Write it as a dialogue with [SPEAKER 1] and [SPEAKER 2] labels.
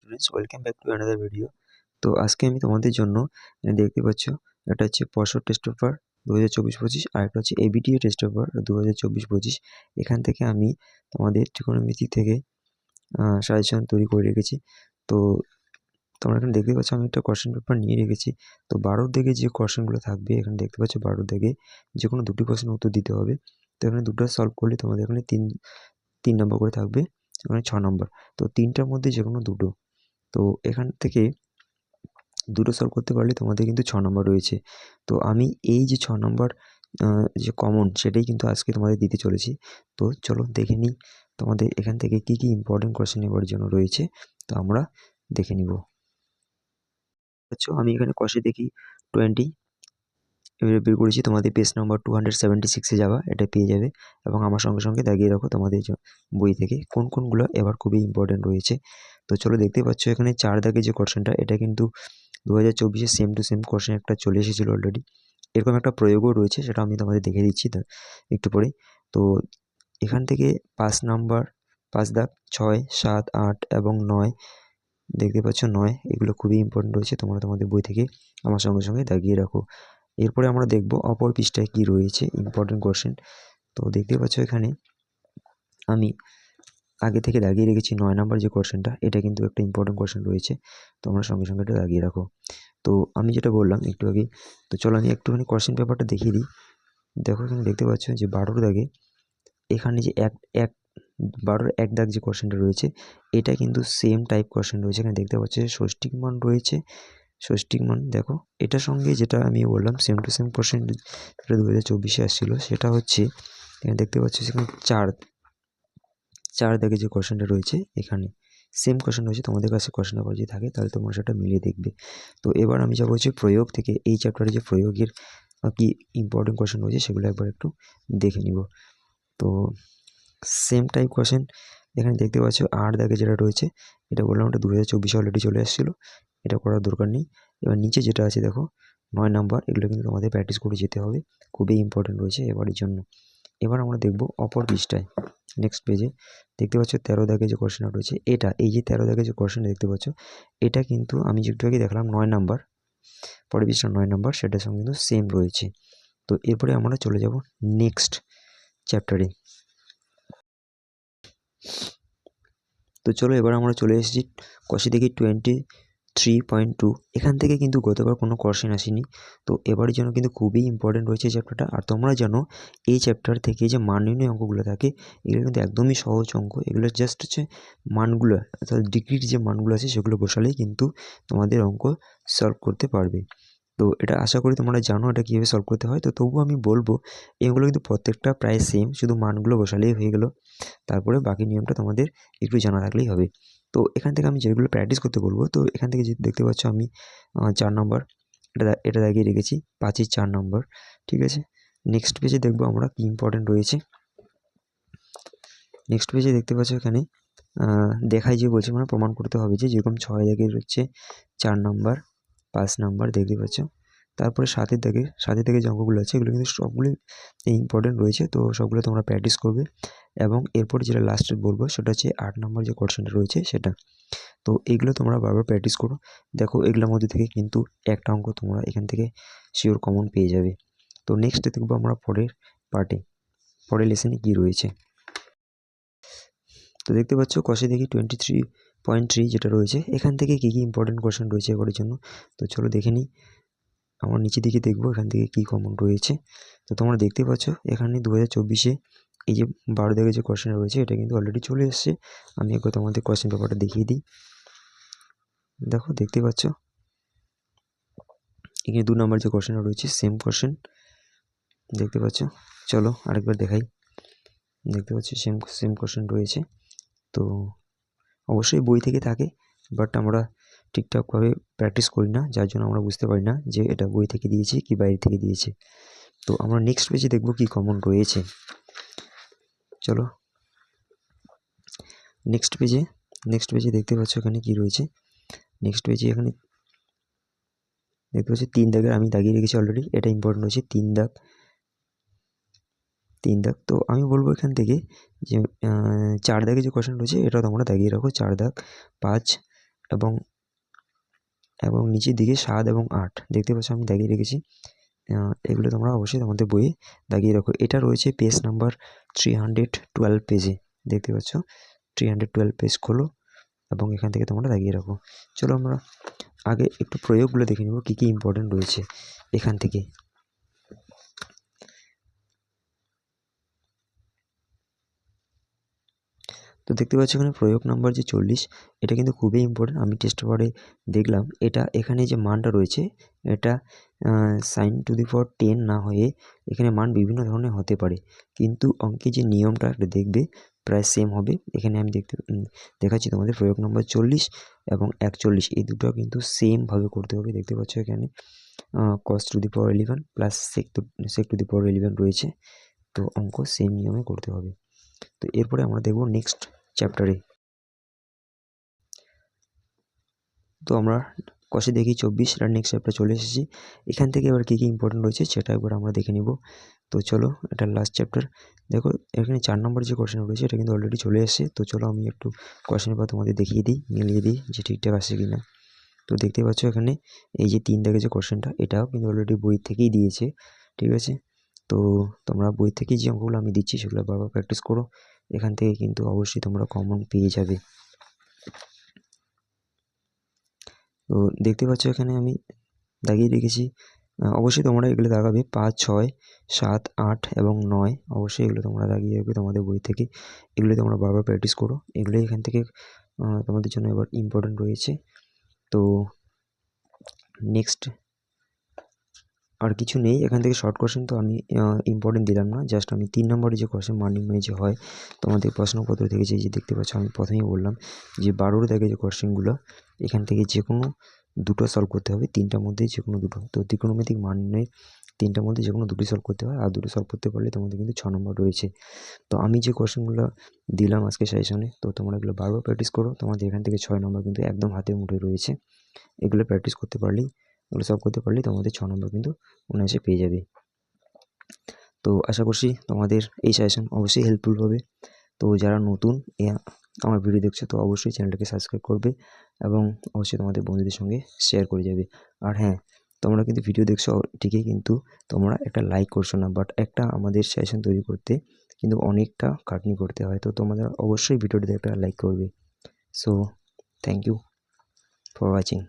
[SPEAKER 1] Students, welcome back to another video. তো আজকে আমি তোমাদের জন্য দেখতে পাচ্ছ, এটা হচ্ছে পরশু টেস্ট পেপার 2024-25, আর একটা হচ্ছে এবিটিএ টেস্ট পেপার 2024-25। এখান থেকে আমি তোমাদের ত্রিকোণমিতি থেকে সাজেশন তৈরি করে রেখেছি। তো তোমরা এখানে দেখতে পাচ্ছ আমি একটা কোশ্চেন পেপার নিয়ে রেখেছি। তো 12 দাগে যে কোশ্চেনগুলো থাকবে, এখানে দেখতে পাচ্ছ 12 দাগে যে কোনো দুটি কোশ্চেন উত্তর দিতে হবে। তো এখানে দুটো সলভ করলে তোমাদের এখানে তিন নম্বর করে থাকবে, এখানে 6 নম্বর। তো তিনটার মধ্যে যে কোনো দুটো, তো এখান থেকে দুটো সলভ করতে পারলে তোমাদের কিন্তু 6 নম্বর রয়েছে। তো আমি এই যে 6 নম্বর যে কমন, সেটাই কিন্তু আজকে তোমাদের দিতে চলেছি। তো চলো দেখে নিই তোমাদের এখান থেকে কি কি ইম্পর্টেন্ট কোয়েশ্চেন এবার জন্য রয়েছে, তো আমরা দেখে নিব। আচ্ছা, আমি এখানে কষে দেখি 20 বের করেছি, তোমাদের পেজ নাম্বার 276-এ যাওয়া, এটা পেয়ে যাবে। এবং আমার সঙ্গে সঙ্গে দাগিয়ে রাখো তোমাদের বই থেকে কোনগুলো এবার খুবই ইম্পর্টেন্ট রয়েছে। তো চলো, দেখতে পাচ্ছ এখানে 4 দাগে যে কোশ্চেনটা, এটা কিন্তু 2024-এ সেম টু সেম কোশ্চেন একটা চলে এসেছিলো অলরেডি। এরকম একটা প্রয়োগও রয়েছে, সেটা আমি তোমাদের দেখে দিচ্ছি একটু পরে। তো এখান থেকে 5 নাম্বার, 5 দাগ, 6, 7, 8 এবং 9, দেখতে পাচ্ছ 9, এগুলো খুবই ইম্পর্টেন্ট রয়েছে। তোমরা তোমাদের বই থেকে আমার সঙ্গে সঙ্গে দাগিয়ে রাখো। এরপরে আমরা দেখব অপর পৃষ্ঠায় কি রয়েছে ইম্পর্টেন্ট কোশ্চেন। তো দেখতে পাচ্ছ এখানে আমি আগে থেকে দাগিয়ে রেখেছি 9 নাম্বার যে কোশ্চেনটা, এটা কিন্তু একটা ইম্পর্টেন্ট কোশ্চেন রয়েছে, তোমরা সঙ্গে সঙ্গে এটা দাগিয়ে রাখো। তো আমি যেটা বললাম একটু আগে, তো চলো আমি একটুখানি কোশ্চেন পেপারটা দেখিয়ে দিই। দেখো এখানে দেখতে পাচ্ছ যে 12 দাগে এখানে যে 12 এক দাগ যে কোশ্চেনটা রয়েছে, এটা কিন্তু সেম টাইপ কোশ্চেন রয়েছে। এখানে দেখতে পাচ্ছ ষষ্ঠিক মান রয়েছে, ষষ্ঠিক মান দেখো, এটার সঙ্গে যেটা আমি বললাম সেম টু সেম কোশ্চেন যেটা 2024-এ আসছিল, সেটা হচ্ছে এখানে দেখতে পাচ্ছ সেখানে চার দাগে যে কোশ্চেনটা রয়েছে, এখানে সেম কোশ্চেন রয়েছে। তোমাদের কাছে কোশ্চেন পেপার যদি থাকে তাহলে তোমরা সেটা মিলিয়ে দেখবে। তো এবার আমি যা বলছি প্রয়োগ থেকে, এই চ্যাপ্টারে যে প্রয়োগের কি ইম্পর্টেন্ট কোশ্চেন রয়েছে সেগুলো একবার একটু দেখে নিব। তো সেম টাইপ কোশ্চেন এখানে দেখতে পাচ্ছ 8 দাগে যেটা রয়েছে, এটা বললাম ওটা 2024-এ অলরেডি চলে আসছিলো, এটা করার দরকার নেই। এবার নিচে যেটা আছে দেখো 9 নাম্বার, এগুলো কিন্তু তোমাদের প্র্যাকটিস করে যেতে হবে, খুবই ইম্পর্টেন্ট রয়েছে এবারের জন্য। এবার আমরা দেখব অপর পৃষ্ঠায়, নেক্সট পেজে দেখতে পাচ্ছ 13 দাগে যে কোশ্চেনটা রয়েছে, এই যে 13 দাগে যে কোশ্চেনটা দেখতে পাচ্ছ, এটা কিন্তু আমি যে একটু আগে দেখলাম 9 নাম্বার, পরের পৃষ্ঠা 9 নাম্বার, সেটার সঙ্গে কিন্তু সেম রয়েছে। তো এরপরে আমরা চলে যাব নেক্সট চ্যাপ্টারে। তো চলো এবার আমরা চলে এসেছি কষে দেখি 23.2। এখান থেকে কিন্তু গতবার কোনো কোশ্চেন আসেনি, তো এবারের জন্য কিন্তু খুবই ইম্পর্টেন্ট রয়েছে চ্যাপ্টারটা। আর তোমরা জানো এই চ্যাপ্টার থেকে যে মান নির্ণয় অঙ্কগুলো থাকে, এগুলো কিন্তু একদমই সহজ অঙ্ক। এগুলো জাস্ট হচ্ছে মানগুলো, অর্থাৎ ডিগ্রির যে মানগুলো আছে সেগুলো বসালেই কিন্তু তোমাদের অঙ্ক সলভ করতে পারবে। তো এটা আশা করি তোমরা জানো এটা কীভাবে সলভ করতে হয়। তো তবুও আমি বলবো এগুলো কিন্তু প্রত্যেকটা প্রায় সেম, শুধু মানগুলো বসালেই হয়ে গেল। তারপরে বাকি নিয়মটা তোমাদের একটু জানা থাকলেই হবে। তো এখান থেকে আমি যেগুলো প্র্যাকটিস করতে বলবো, তো এখান থেকে যে দেখতে পাচ্ছ আমি 4 নম্বর এটা দাগিয়ে রেখেছি, 5-এর 4 নম্বর, ঠিক আছে। নেক্সট পেজে দেখবো আমরা কি ইম্পর্টেন্ট রয়েছে। নেক্সট পেজে দেখতে পাচ্ছ এখানে দেখাই যে বলছে, মানে প্রমাণ করতে হবে যে যেরকম 6 দাগের হচ্ছে 4 নম্বর, 5 নাম্বার দেখতে পাচ্ছ। তারপরে 7-এর দাগে যে অঙ্কগুলো আছে এগুলো কিন্তু সবগুলোই ইম্পর্টেন্ট রয়েছে, তো সবগুলো তোমরা প্র্যাকটিস করবে। এবং এরপরে যেটা লাস্টে বলবো সেটা হচ্ছে 8 নম্বর যে কোশ্চেনটা রয়েছে সেটা। তো এইগুলো তোমরা বারবার প্র্যাকটিস করো। দেখো এগুলোর মধ্যে থেকে কিন্তু একটা অঙ্ক তোমরা এখান থেকে শিওর কমন পেয়ে যাবে। তো নেক্সট দেখবো আমরা পরের পার্টে, পরের লেসনে কী রয়েছে। তো দেখতে পাচ্ছ কষে দেখি 23.3 যেটা রয়েছে, এখান থেকে কী কী ইম্পর্টেন্ট কোশ্চেন রয়েছে এবারের জন্য। তো চলো দেখে নিই, আমার নিচের দিকে দেখবো এখান থেকে কী কমন রয়েছে। তো তোমরা দেখতে পাচ্ছ এখানে 2024-এ এই যে 12 দাগে যে কোশ্চেন রয়েছে, এটা কিন্তু অলরেডি চলে এসছে। আমি একবার তোমাদের কোশ্চেন পেপারটা দেখিয়ে দিই। দেখো দেখতে পাচ্ছ এখানে 2 নম্বর যে কোশ্চেনটা রয়েছে সেম কোশ্চেন দেখতে পাচ্ছ। চলো আরেকবার দেখাই, দেখতে পাচ্ছ সেম কোশ্চেন রয়েছে। তো অবশ্যই বই থেকে থাকে, বাট আমরা ঠিকঠাকভাবে প্র্যাকটিস করি না, যার জন্য আমরা বুঝতে পারি না যে এটা বই থেকে দিয়েছে কি বাইরে থেকে দিয়েছে। তো আমরা নেক্সট পেজে দেখব কি কমন রয়েছে। চলো নেক্সট পেজে দেখতে পাচ্ছ এখানে কি রয়েছে। নেক্সট পেজে এখানে দেখতে পাচ্ছি 3 দাগের আমি দাগিয়ে রেখেছি অলরেডি, এটা ইম্পর্টেন্ট রয়েছে 3 দাগ। তো আমি বলবো এখান থেকে যে 4 দাগে যে কোশ্চেন রয়েছে এটা তোমরা দাগিয়ে রাখো, 4 দাগ, 5, এবং এবং নিচের দিকে 7 এবং 8 দেখতে পাচ্ছ আমি দাগিয়ে রেখেছি। এগুলো তোমরা অবশ্যই তোমাদের বইয়ে দাগিয়ে রাখো। এটা রয়েছে পেজ নাম্বার 312 পেজে, দেখতে পাচ্ছ 312 পেজ খোলো এবং এখান থেকে তোমরা দাগিয়ে রাখো। চলো আমরা আগে একটু প্রয়োগগুলো দেখে নেব, কী কী ইম্পর্টেন্ট রয়েছে এখান থেকে। তো দেখতে পাচ্ছ এখানে প্রয়োগ নাম্বার যে 40, এটা কিন্তু খুবই ইম্পর্টেন্ট। আমি টেস্ট পেপারে দেখলাম এটা, এখানে যে মানটা রয়েছে এটা sin to the power 10 না হয়ে এখানে মান বিভিন্ন ধরনের হতে পারে, কিন্তু অঙ্কে যে নিয়মটা এটা দেখবে প্রায় সেম হবে। এখানে আমি দেখাচ্ছি তোমাদের প্রয়োগ নম্বর 40 এবং 41, এই দুটো কিন্তু সেমভাবে করতে হবে। দেখতে পাচ্ছ এখানে cos to the power 11 plus sec to the power 11 রয়েছে, তো অঙ্ক সেম নিয়মে করতে হবে। তো এরপরে আমরা দেখব নেক্সট চ্যাপ্টারে। তো আমরা কষে দেখি 24 আর নেক্সট চ্যাপ্টার চলে এসেছি। এখান থেকে এবার কী কী ইম্পর্টেন্ট রয়েছে সেটা একবার আমরা দেখে নিব। তো চলো, এটা লাস্ট চ্যাপ্টার। দেখো এখানে 4 নম্বর যে কোশ্চেন রয়েছে এটা কিন্তু অলরেডি চলে এসেছে। তো চলো আমি একটু কোশ্চেনের পর তোমাদের দেখিয়ে দিই, মিলিয়ে দিই যে ঠিকঠাক আসে কি না। তো দেখতে পাচ্ছ এখানে এই যে 3 দাগে যে কোশ্চেনটা, এটাও কিন্তু অলরেডি বই থেকেই দিয়েছে, ঠিক আছে। তো তোমরা বই থেকেই যে অঙ্কগুলো আমি দিচ্ছি সেগুলো বারবার প্র্যাকটিস করো, এখান থেকে কিন্তু অবশ্যই তোমরা কমন পেয়ে যাবে। তো দেখতে পাচ্ছ এখানে আমি দাগিয়ে রেখেছি, অবশ্যই তোমরা এগুলো দাগাবে 5, 6, 7, 8 এবং 9, অবশ্যই এগুলো তোমরা দাগিয়ে রাখবে তোমাদের বই থেকে। এগুলো তোমরা বারবার প্র্যাকটিস করো, এগুলোই এখান থেকে তোমাদের জন্য এবার ইম্পর্টেন্ট রয়েছে। তো নেক্সট আর কিছু নেই এখান থেকে, শর্ট কোশ্চেন তো আমি ইম্পর্টেন্ট দিলাম না, জাস্ট আমি 3 নম্বরে যে কোশ্চেন মান নির্ণয় যে হয় তোমাদের প্রশ্নপত্র থেকে, যে দেখতে পাচ্ছ আমি প্রথমেই বললাম যে 12 দাগে যে কোশ্চেনগুলো, এখান থেকে যে কোনো দুটো সলভ করতে হবে, 3টার মধ্যেই যে কোনো দুটো। তো ত্রিকোণমিতিক মান নির্ণয় 3টার মধ্যে যে কোনো দুটি সলভ করতে হয়, আর দুটো সলভ করতে পারলে তোমাদের কিন্তু 6 নম্বর রয়েছে। তো আমি যে কোশ্চেনগুলো দিলাম আজকে সাজেশনে, তো তোমরা এগুলো বারবার প্র্যাকটিস করো, তোমাদের এখান থেকে 6 নম্বর কিন্তু একদম হাতের মুঠোয় রয়েছে। এগুলো প্র্যাকটিস করতে পারলেই, এগুলো সলভ করতে পারলেই তোমাদের 6 নম্বর কিন্তু অনায়াসে পেয়ে যাবে। তো আশা করছি তোমাদের এই সাজেশন অবশ্যই হেল্পফুল হবে। তো যারা নতুন আমার ভিডিও দেখছো, তো অবশ্যই চ্যানেলটাকে সাবস্ক্রাইব করবে এবং অবশ্যই তোমাদের বন্ধুদের সঙ্গে শেয়ার করে যাবে। আর হ্যাঁ, তোমরা কিন্তু ভিডিও দেখছো ঠিকই, কিন্তু তোমরা একটা লাইক করছো না, বাট একটা আমাদের সাজেশন তৈরি করতে কিন্তু অনেকটা খাটনি করতে হয়। তো তোমাদের অবশ্যই ভিডিওটিতে একটা লাইক করবে। So thank you for watching.